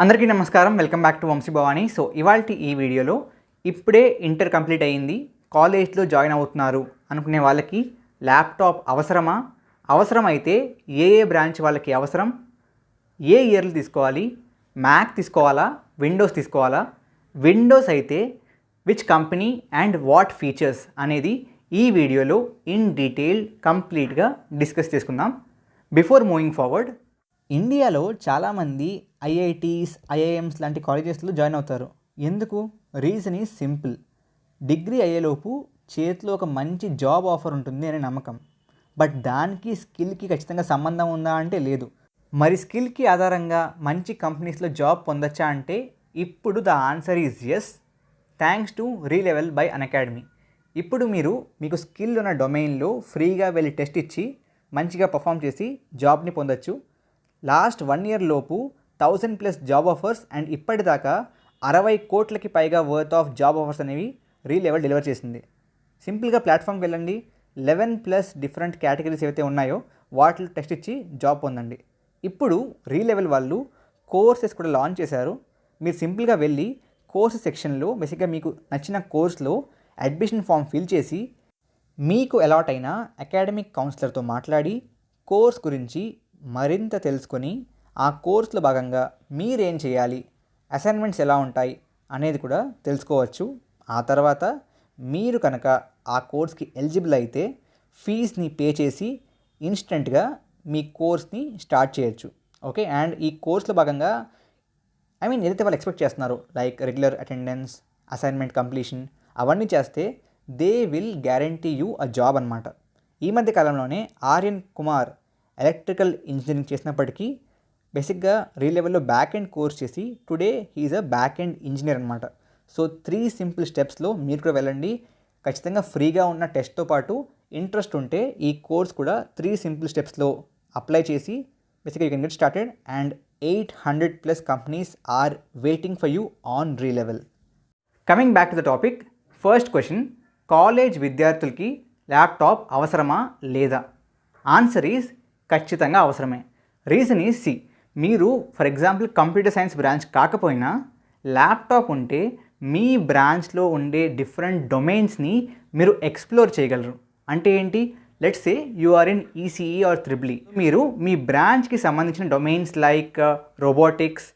అందరికీ నమస్కారం. Welcome back to Vamshi Bhavani. So ఇవాల్టి ఈ వీడియోలో ఇప్పుడే ఇంటర్ కంప్లీట్ అయ్యింది, కాలేజ్లో జాయిన్ అవుతున్నారు అనుకునే వాళ్ళకి ల్యాప్టాప్ అవసరమా, అవసరమైతే ఏ బ్రాంచ్ వాళ్ళకి అవసరం, ఏ ఇయర్లు తీసుకోవాలి, మ్యాక్ తీసుకోవాలా, విండోస్ తీసుకోవాలా, విండోస్ అయితే which company and what features అనేది ఈ వీడియోలో ఇన్ డీటెయిల్ కంప్లీట్గా డిస్కస్ చేసుకుందాం. బిఫోర్ మూవింగ్ ఫార్వర్డ్, ఇండియాలో చాలామంది ఐఐటీస్, ఐఐఎమ్స్ లాంటి కాలేజెస్లో జాయిన్ అవుతారు. ఎందుకు? Reason is simple. డిగ్రీ అయ్యేలోపు చేతిలో ఒక మంచి జాబ్ ఆఫర్ ఉంటుంది అనే నమ్మకం. బట్ దానికి స్కిల్కి ఖచ్చితంగా సంబంధం ఉందా అంటే లేదు. మరి స్కిల్కి ఆధారంగా మంచి కంపెనీస్లో జాబ్ పొందొచ్చా అంటే ఇప్పుడు the answer is yes, thanks to Relevel by Unacademy. ఇప్పుడు మీకు స్కిల్ ఉన్న డొమైన్లో ఫ్రీగా వెళ్ళి టెస్ట్ ఇచ్చి మంచిగా పర్ఫామ్ చేసి జాబ్ని పొందొచ్చు. లాస్ట్ 1 year లోపు 1000+ జాబ్ ఆఫర్స్ అండ్ ఇప్పటిదాకా 60 కోట్లకి పైగా వర్త్ ఆఫ్ జాబ్ ఆఫర్స్ అనేవి రీలెవెల్ డెలివర్ చేసింది. సింపుల్గా ప్లాట్ఫామ్కి వెళ్ళండి, 11+ డిఫరెంట్ కేటగిరీస్ ఏవైతే ఉన్నాయో వాటిలో టెస్ట్ ఇచ్చి జాబ్ పొందండి. ఇప్పుడు రీలెవెల్ వాళ్ళు కోర్సెస్ కూడా లాంచ్ చేశారు. మీరు సింపుల్గా వెళ్ళి కోర్స్ సెక్షన్లో బేసిక్గా మీకు నచ్చిన కోర్స్లో అడ్మిషన్ ఫామ్ ఫిల్ చేసి మీకు అలాట్ అయిన అకాడమిక్ కౌన్సిలర్తో మాట్లాడి కోర్స్ గురించి మరింత తెలుసుకొని ఆ కోర్సులో భాగంగా మీరేం చేయాలి, అసైన్మెంట్స్ ఎలా ఉంటాయి అనేది కూడా తెలుసుకోవచ్చు. ఆ తర్వాత మీరు కనుక ఆ కోర్స్కి ఎలిజిబుల్ అయితే ఫీజ్ని పే చేసి ఇన్స్టెంట్గా మీ కోర్స్ని స్టార్ట్ చేయొచ్చు. ఓకే, అండ్ ఈ కోర్సులో భాగంగా ఏదైతే వాళ్ళు ఎక్స్పెక్ట్ చేస్తున్నారో like regular attendance, assignment completion, అవన్నీ చేస్తే they will guarantee you a job అనమాట. ఈ మధ్య కాలంలోనే ఆర్యన్ కుమార్ ఎలక్ట్రికల్ ఇంజనీరింగ్ చేసినప్పటికీ బేసిక్గా రీలెవెల్లో బ్యాక్ ఎండ్ కోర్స్ చేసి today he is a back end engineer అనమాట. సో 3 సింపుల్ స్టెప్స్లో మీరు కూడా వెళ్ళండి. ఖచ్చితంగా ఫ్రీగా ఉన్న టెస్ట్తో పాటు ఇంట్రెస్ట్ ఉంటే ఈ కోర్స్ కూడా 3 సింపుల్ స్టెప్స్లో అప్లై చేసి బేసిక్గా you can get started and 800+ companies are waiting for you on Relevel. Coming back to the topic, first question, college విద్యార్థులకి ల్యాప్టాప్ అవసరమా లేదా? ఆన్సర్ ఈజ్ ఖచ్చితంగా అవసరమే. రీజన్ ఈజ్ సి, మీరు for example computer science branch కాకపోయినా laptop ఉంటే మీ బ్రాంచ్లో ఉండే డిఫరెంట్ డొమైన్స్ని మీరు ఎక్స్ప్లోర్ చేయగలరు. అంటే ఏంటి? Let's say you are in ECE or triple E, మీరు మీ బ్రాంచ్కి సంబంధించిన డొమైన్స్ లైక్ రోబోటిక్స్,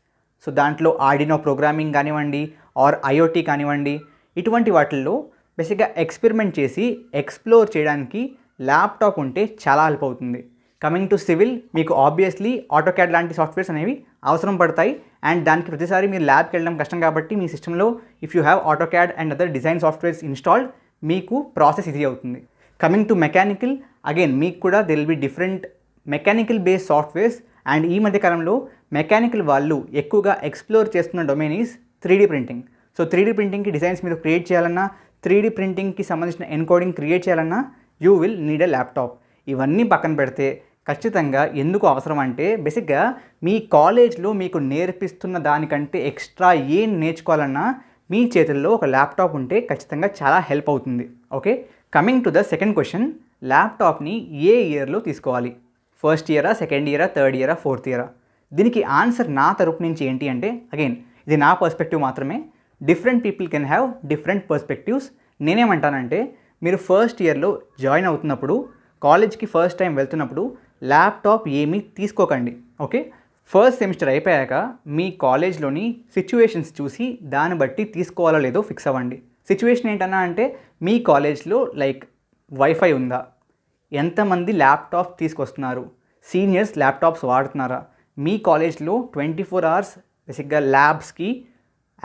సో దాంట్లో ఆర్డినో ప్రోగ్రామింగ్ కానివ్వండి ఆర్ ఐఓటీ కానివ్వండి, ఇటువంటి వాటిల్లో బేసిక్గా ఎక్స్పెరిమెంట్ చేసి ఎక్స్ప్లోర్ చేయడానికి ల్యాప్టాప్ ఉంటే చాలా హెల్ప్ అవుతుంది. కమింగ్ టు సివిల్, మీకు ఆబ్వియస్లీ ఆటోక్యాడ్ లాంటి సాఫ్ట్వేర్స్ అనేవి అవసరం పడతాయి అండ్ దానికి ప్రతిసారి మీరు ల్యాబ్కి వెళ్ళడం కష్టం కాబట్టి మీ సిస్టంలో if you have AutoCAD and other design softwares installed, మీకు ప్రాసెస్ ఈజీ అవుతుంది. కమింగ్ టు మెకానికల్, అగైన్ మీకు కూడా they will be different mechanical based softwares and ఈ మధ్య కాలంలో మెకానికల్ వాళ్ళు ఎక్కువగా ఎక్స్ప్లోర్ చేస్తున్న domain is 3D printing. So 3D ప్రింటింగ్కి డిజైన్స్ మీరు క్రియేట్ చేయాలన్నా, 3D ప్రింటింగ్కి సంబంధించిన ఎన్కోడింగ్ క్రియేట్ చేయాలన్నా you will need a laptop. ఇవన్నీ పక్కన పెడితే ఖచ్చితంగా ఎందుకు అవసరం అంటే బేసిక్గా మీ కాలేజ్లో మీకు నేర్పిస్తున్న దానికంటే ఎక్స్ట్రా ఏం నేర్చుకోవాలన్నా మీ చేతుల్లో ఒక ల్యాప్టాప్ ఉంటే ఖచ్చితంగా చాలా హెల్ప్ అవుతుంది. Okay, coming to the second question, ల్యాప్టాప్ని ఏ ఇయర్లో తీసుకోవాలి? ఫస్ట్ ఇయరా, సెకండ్ ఇయరా, థర్డ్ ఇయరా, ఫోర్త్ ఇయరా? దీనికి ఆన్సర్ నా తరపు నుంచి ఏంటి అంటే, అగైన్ ఇది నా పర్స్పెక్టివ్ మాత్రమే. Different people can have different perspectives. నేనేమంటానంటే, మీరు ఫస్ట్ ఇయర్లో జాయిన్ అవుతున్నప్పుడు, కాలేజ్కి ఫస్ట్ టైం వెళ్తున్నప్పుడు ల్యాప్టాప్ ఏమీ తీసుకోకండి. ఓకే, ఫస్ట్ సెమిస్టర్ అయిపోయాక మీ కాలేజ్లోని సిచ్యువేషన్స్ చూసి దాన్ని బట్టి తీసుకోవాలో లేదో ఫిక్స్ అవ్వండి. సిచ్యువేషన్ ఏంటన్నా అంటే మీ కాలేజ్లో లైక్ వైఫై ఉందా, ఎంతమంది ల్యాప్టాప్ తీసుకొస్తున్నారు, సీనియర్స్ ల్యాప్టాప్స్ వాడుతున్నారా, మీ కాలేజ్లో 24 hours బేసిక్గా ల్యాబ్స్కి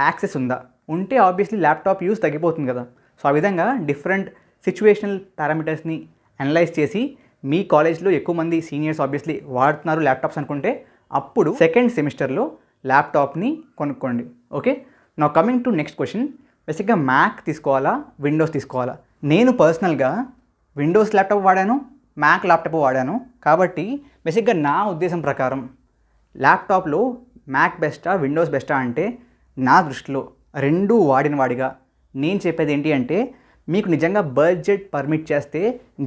యాక్సెస్ ఉందా, ఉంటే ఆబ్వియస్లీ ల్యాప్టాప్ యూస్ తగ్గిపోతుంది కదా. సో ఆ విధంగా డిఫరెంట్ సిచ్యువేషనల్ పారామీటర్స్ని అనలైజ్ చేసి మీ కాలేజ్లో ఎక్కువ మంది సీనియర్స్ ఆబ్వియస్లీ వాడుతున్నారు ల్యాప్టాప్స్ అనుకుంటే అప్పుడు సెకండ్ సెమిస్టర్లో ల్యాప్టాప్ని కొనుక్కోండి. ఓకే, నా కమింగ్ టు నెక్స్ట్ క్వశ్చన్, బేసిక్గా మ్యాక్ తీసుకోవాలా, విండోస్ తీసుకోవాలా? నేను పర్సనల్గా విండోస్ ల్యాప్టాప్ వాడాను, మ్యాక్ ల్యాప్టాప్ వాడాను. కాబట్టి బేసిక్గా నా ఉద్దేశం ప్రకారం ల్యాప్టాప్లో మ్యాక్ బెస్టా, విండోస్ బెస్టా అంటే నా దృష్టిలో రెండూ వాడిన వాడిగా నేను చెప్పేది ఏంటి అంటే, మీకు నిజంగా బడ్జెట్ పర్మిట్ చేస్తే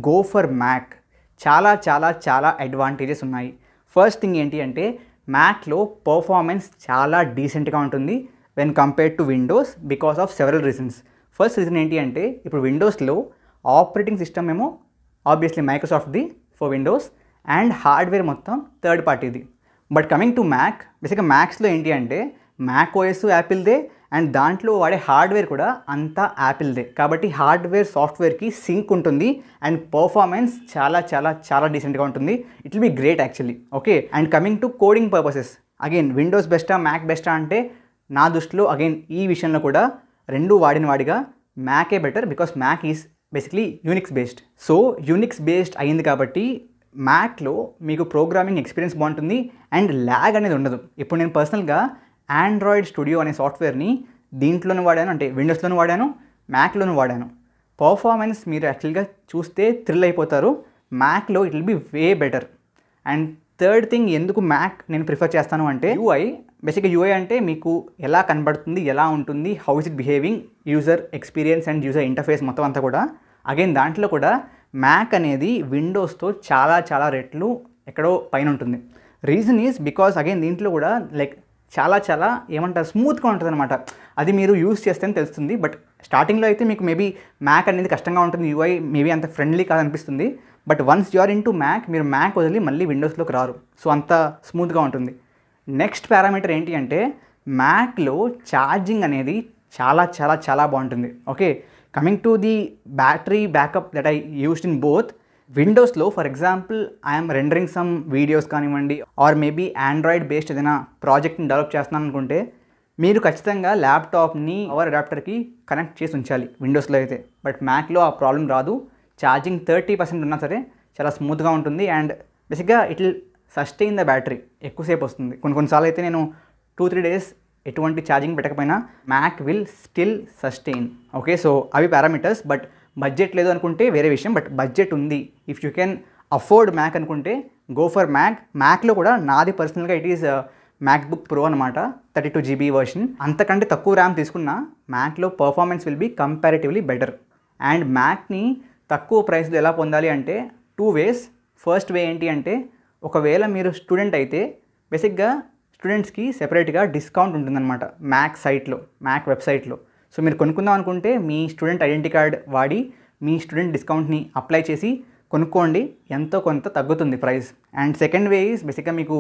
గో ఫర్ మ్యాక్. చాలా చాలా చాలా అడ్వాంటేజెస్ ఉన్నాయి. ఫస్ట్ థింగ్ ఏంటి అంటే, మ్యాక్లో పర్ఫార్మెన్స్ చాలా డీసెంట్గా ఉంటుంది when compared to Windows because of several reasons. First reason ఏంటి అంటే ఇప్పుడు విండోస్లో ఆపరేటింగ్ సిస్టమ్ ఏమో ఆబ్వియస్లీ మైక్రోసాఫ్ట్ది ఫర్ విండోస్ అండ్ హార్డ్వేర్ మొత్తం థర్డ్ పార్టీది. బట్ కమింగ్ టు మ్యాక్, బేసిక్గా మ్యాక్స్లో ఏంటి అంటే మ్యాక్ ఓఎస్ యాపిల్దే అండ్ దాంట్లో వాడే హార్డ్వేర్ కూడా అంతా యాపిల్దే. కాబట్టి హార్డ్వేర్ సాఫ్ట్వేర్కి సింక్ ఉంటుంది అండ్ పర్ఫార్మెన్స్ చాలా చాలా చాలా డీసెంట్గా ఉంటుంది. It will be great actually. Okay, and coming to coding purposes, again Windows బెస్టా మ్యాక్ బెస్టా అంటే నా దృష్టిలో అగైన్ ఈ విషయంలో కూడా రెండు వాడిన వాడిగా మ్యాకే better because Mac is basically Unix based. So Unix based అయింది కాబట్టి మ్యాక్లో మీకు ప్రోగ్రామింగ్ ఎక్స్పీరియన్స్ బాగుంటుంది అండ్ ల్యాగ్ అనేది ఉండదు. ఇప్పుడు నేను పర్సనల్గా ఆండ్రాయిడ్ స్టూడియో అనే సాఫ్ట్వేర్ని దీంట్లోనూ వాడాను, అంటే విండోస్లోనూ వాడాను, మ్యాక్లోనూ వాడాను. పర్ఫార్మెన్స్ మీరు యాక్చువల్గా చూస్తే థ్రిల్ అయిపోతారు. మ్యాక్లో it will be way better. And third thing ఎందుకు మ్యాక్ నేను ప్రిఫర్ చేస్తాను అంటే యూఐ. బేసిక్గా యూఐ అంటే మీకు ఎలా కనబడుతుంది, ఎలా ఉంటుంది, how is it behaving, user experience and user interface మొత్తం అంతా కూడా. అగైన్ దాంట్లో కూడా మ్యాక్ అనేది విండోస్తో చాలా చాలా రెట్లు ఎక్కడో పైన ఉంటుంది. రీజన్ ఈజ్ బికాస్ అగైన్ దీంట్లో కూడా లైక్ చాలా చాలా ఏమంటారు స్మూత్గా ఉంటుంది అనమాట. అది మీరు యూస్ చేస్తేనే తెలుస్తుంది. బట్ స్టార్టింగ్లో అయితే మీకు మేబీ మ్యాక్ అనేది కష్టంగా ఉంటుంది, యూఐ మేబీ అంత ఫ్రెండ్లీ కాదనిపిస్తుంది. But once you are in to Mac, మీరు మ్యాక్ వదిలి మళ్ళీ విండోస్లోకి రారు. సో అంత స్మూత్గా ఉంటుంది. నెక్స్ట్ పారామీటర్ ఏంటి అంటే మ్యాక్లో ఛార్జింగ్ అనేది చాలా చాలా చాలా బాగుంటుంది. Okay, coming to the battery backup that I used in both. విండోస్లో for example I'm rendering some videos కానివ్వండి ఆర్ మేబీ ఆండ్రాయిడ్ బేస్డ్ ఏదైనా ప్రాజెక్ట్ని డెవలప్ చేస్తున్నాను అనుకుంటే మీరు ఖచ్చితంగా ల్యాప్టాప్ని పవర్ అడాప్టర్కి కనెక్ట్ చేసి ఉంచాలి విండోస్లో అయితే. బట్ మ్యాక్లో ఆ ప్రాబ్లం రాదు. ఛార్జింగ్ 30% ఉన్నా సరే చాలా స్మూత్గా ఉంటుంది అండ్ బేసిక్గా it will sustain the battery, ఎక్కువసేపు వస్తుంది. కొన్నిసార్లు అయితే నేను 2-3 days ఎటువంటి ఛార్జింగ్ పెట్టకపోయినా Mac will still sustain. Okay, so అవి పారామీటర్స్. బట్ బడ్జెట్ లేదు అనుకుంటే వేరే విషయం. బట్ బడ్జెట్ ఉంది, if you can afford Mac అనుకుంటే గో ఫర్ మ్యాక్. మ్యాక్లో కూడా నాది పర్సనల్గా ఇట్ ఈస్ మ్యాక్బుక్ ప్రో అనమాట, 32 GB వర్షన్. అంతకంటే తక్కువ ర్యామ్ తీసుకున్న మ్యాక్లో performance will be comparatively better. And మ్యాక్ని తక్కువ ప్రైస్లో ఎలా పొందాలి అంటే 2 ways. ఫస్ట్ వే ఏంటి అంటే ఒకవేళ మీరు స్టూడెంట్ అయితే బేసిక్గా స్టూడెంట్స్కి సెపరేట్గా డిస్కౌంట్ ఉంటుందన్నమాట మ్యాక్ సైట్లో, మ్యాక్ వెబ్సైట్లో. సో మీరు కొనుక్కుందాం అనుకుంటే మీ స్టూడెంట్ ఐడెంటిటీ కార్డ్ వాడి మీ స్టూడెంట్ డిస్కౌంట్ని అప్లై చేసి కొనుక్కోండి, ఎంతో కొంత తగ్గుతుంది price. And second way is బేసిక్గా మీకు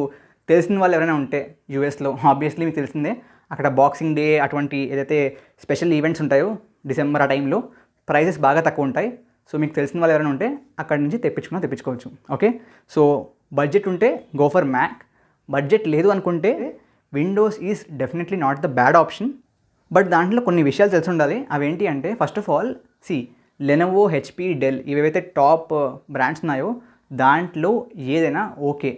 తెలిసిన వాళ్ళు ఎవరైనా ఉంటే యూఎస్లో, ఆబ్వియస్లీ మీకు తెలిసిందే అక్కడ బాక్సింగ్ డే అటువంటి ఏదైతే స్పెషల్ ఈవెంట్స్ ఉంటాయో డిసెంబర్ ఆ టైంలో ప్రైజెస్ బాగా తక్కువ ఉంటాయి. సో మీకు తెలిసిన వాళ్ళు ఎవరైనా ఉంటే అక్కడి నుంచి తెప్పించుకోవచ్చు. ఓకే, సో బడ్జెట్ ఉంటే గో ఫర్ మ్యాక్. బడ్జెట్ లేదు అనుకుంటే Windows is definitely not the bad option. But దాంట్లో కొన్ని విషయాలు తెలిసి ఉండాలి. అవేంటి అంటే first of all Lenovo, HP, Dell ఇవేవైతే టాప్ బ్రాండ్స్ ఉన్నాయో దాంట్లో ఏదైనా ఓకే.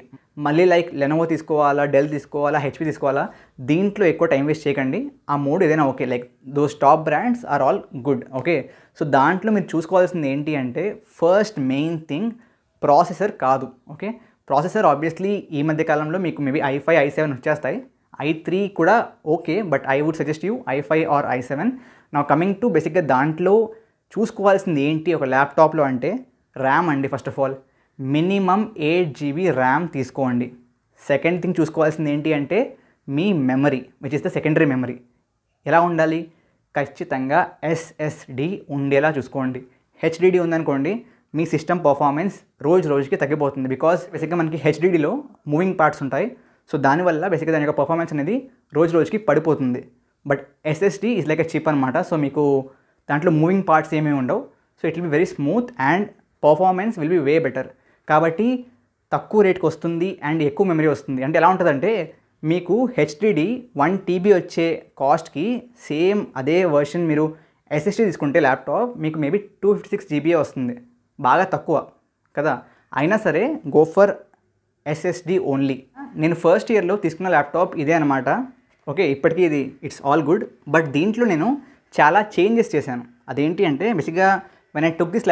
మళ్ళీ లైక్ లెనోవో తీసుకోవాలా, డెల్ తీసుకోవాలా, హెచ్పి తీసుకోవాలా, దీంట్లో ఎక్కువ టైం వేస్ట్ చేయకండి. ఆ మూడు ఏదైనా okay, like those top brands are all good. Okay, so దాంట్లో మీరు చూసుకోవాల్సింది ఏంటి అంటే ఫస్ట్ మెయిన్ థింగ్ ప్రాసెసర్ కాదు. ఓకే, ప్రాసెసర్ ఆబ్వియస్లీ ఈ మధ్య కాలంలో మీకు మేబీ i5, i7 వచ్చేస్తాయి. i3 కూడా okay, but I would suggest you i5 or i7. నా కమింగ్ టు బేసిక్గా దాంట్లో చూసుకోవాల్సింది ఏంటి ఒక ల్యాప్టాప్లో అంటే ర్యామ్ అండి. First of all minimum 8 GB RAM తీసుకోండి. సెకండ్ థింగ్ చూసుకోవాల్సింది ఏంటి అంటే మీ memory, which is the secondary memory. ఎలా ఉండాలి? ఖచ్చితంగా SSD ఉండేలా చూసుకోండి. HDD ఉందనుకోండి మీ సిస్టమ్ పర్ఫార్మెన్స్ రోజుకి తగ్గిపోతుంది. బికాజ్ బేసిక్గా మనకి HDDలో మూవింగ్ పార్ట్స్ ఉంటాయి. సో దానివల్ల బేసిక్గా దాని యొక్క పర్ఫార్మెన్స్ అనేది రోజుకి పడిపోతుంది. But SSD is like a chip అనమాట. సో మీకు దాంట్లో మూవింగ్ పార్ట్స్ ఏమీ ఉండవు. So it will be very smooth and performance will be way better. కాబట్టి తక్కువ రేట్కి వస్తుంది అండ్ ఎక్కువ మెమరీ వస్తుంది. అంటే ఎలా ఉంటుందంటే మీకు HDD 1 TB వచ్చే కాస్ట్కి సేమ్ అదే వర్షన్ మీరు SSD తీసుకుంటే ల్యాప్టాప్ మీకు మేబీ 256 GB వస్తుంది. బాగా తక్కువ కదా. అయినా సరే గో ఫర్ SSD ఓన్లీ. నేను ఫస్ట్ ఇయర్లో తీసుకున్న ల్యాప్టాప్ ఇదే అనమాట. ఓకే, ఇప్పటికీ ఇది ఇట్స్ ఆల్ గుడ్. బట్ దీంట్లో నేను చాలా చేంజెస్ చేశాను. అదేంటి అంటే బేసిక్గా when I took this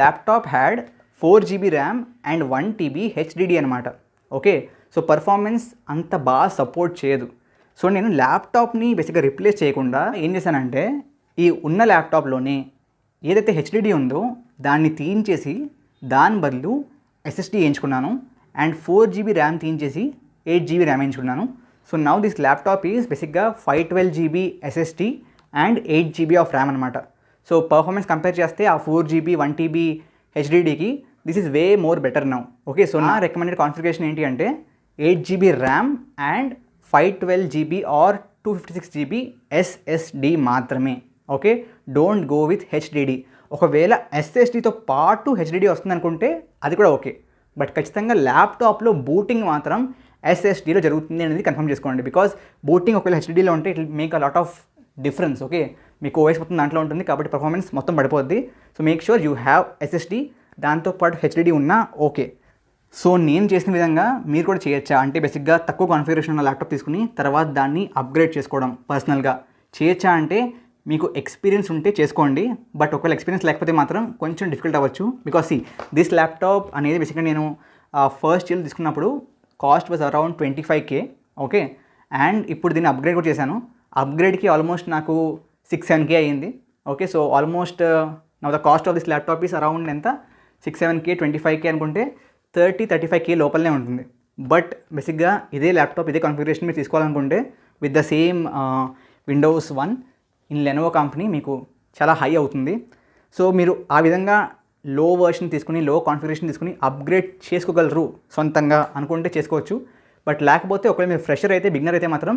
laptop had 4 GB RAM and 1 TB HDD అనమాట. ఓకే, సో పర్ఫార్మెన్స్ అంత బాగా సపోర్ట్ చేయదు. సో నేను ల్యాప్టాప్ని బేసిక్గా రిప్లేస్ చేయకుండా ఏం చేశానంటే ఈ ఉన్న ల్యాప్టాప్లోనే ఏదైతే HDD ఉందో దాన్ని తీయించేసి దాని బదులు SSD వేయించుకున్నాను అండ్ 4 GB ర్యామ్ తీయించేసి 8 GB ర్యామ్ ఎంచుకున్నాను. So now this laptop is basically 512 GB SSD అండ్ 8 GB ఆఫ్ ర్యామ్ అనమాట. సో పర్ఫార్మెన్స్ కంపేర్ చేస్తే ఆ 4 GB 1 TB HDDకి this is way more better now. Okay, so నా రికమెండెడ్ కాన్ఫిగరేషన్ ఏంటి అంటే 8 GB RAM and 512 GB or 256 GB SSD మాత్రమే. Okay, don't go with HDD. ఒకవేళ SSDతో పాటు HDD వస్తుంది అనుకుంటే అది కూడా ఓకే, బట్ ఖచ్చితంగా ల్యాప్టాప్లో బూటింగ్ మాత్రం SSDలో జరుగుతుంది అనేది కన్ఫర్మ్ చేసుకోండి. బికాజ్ బూటింగ్ ఒకవేళ HDDలో ఉంటే it will make a lot of difference. Okay, మీకు OS మొత్తం దాంట్లో ఉంటుంది కాబట్టి పర్ఫార్మెన్స్ మొత్తం పడిపోద్ది. So make sure you have SSD, దాంతోపాటు HDD ఉన్నా ఓకే. సో నేను చేసిన విధంగా మీరు కూడా చేయొచ్చా అంటే బేసిక్గా తక్కువ కాన్ఫిగరేషన్ ఉన్న ల్యాప్టాప్ తీసుకుని తర్వాత దాన్ని అప్గ్రేడ్ చేసుకోవడం పర్సనల్గా చేయొచ్చా అంటే మీకు ఎక్స్పీరియన్స్ ఉంటే చేసుకోండి, బట్ ఒకవేళ ఎక్స్పీరియన్స్ లేకపోతే మాత్రం కొంచెం డిఫికల్ట్ అవ్వచ్చు. బికాస్ దిస్ ల్యాప్టాప్ అనేది బేసిక్గా నేను ఫస్ట్ ఇయర్ తీసుకున్నప్పుడు cost was around 25K. Okay, and ఇప్పుడు దీన్ని అప్గ్రేడ్ కూడా చేశాను. అప్గ్రేడ్కి ఆల్మోస్ట్ నాకు 6-7K అయ్యింది. ఓకే, సో ఆల్మోస్ట్ నా the cost of this laptop is around ఎంత 6-7K 25K అనుకుంటే 30-35K లోపలనే ఉంటుంది. బట్ బేసిక్గా ఇదే ల్యాప్టాప్ ఇదే కాన్ఫిగరేషన్ మీరు తీసుకోవాలనుకుంటే with the same Windows 1 in Lenovo company మీకు చాలా హై అవుతుంది. సో మీరు ఆ విధంగా లో వర్షన్ తీసుకుని లో కాన్ఫిగరేషన్ తీసుకుని అప్గ్రేడ్ చేసుకోగలరు సొంతంగా అనుకుంటే చేసుకోవచ్చు. బట్ లేకపోతే ఒకవేళ మీరు ఫ్రెషర్ అయితే బిగినర్ అయితే మాత్రం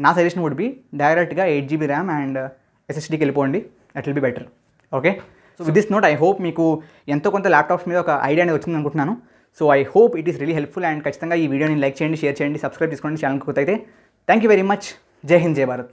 నా సజెషన్ వుడ్ బి డైరెక్ట్గా 8 GB ర్యామ్ అండ్ SSDకి వెళ్ళిపోండి, that will be better. Okay, so with this note I hope మీకు ఎంతో కొంత ల్యాప్టాప్స్ మీద ఒక ఐడియా అనేది వచ్చింది అనుకుంటున్నాను. So I hope it is really helpful and ఖచ్చితంగా ఈ వీడియోని లైక్ చేయండి, షేర్ చేయండి, సబ్స్క్రైబ్ చేసుకోండి ఛానల్కి కొత్త అయితే. Thank you very much. జై హింద్, జై భారత్.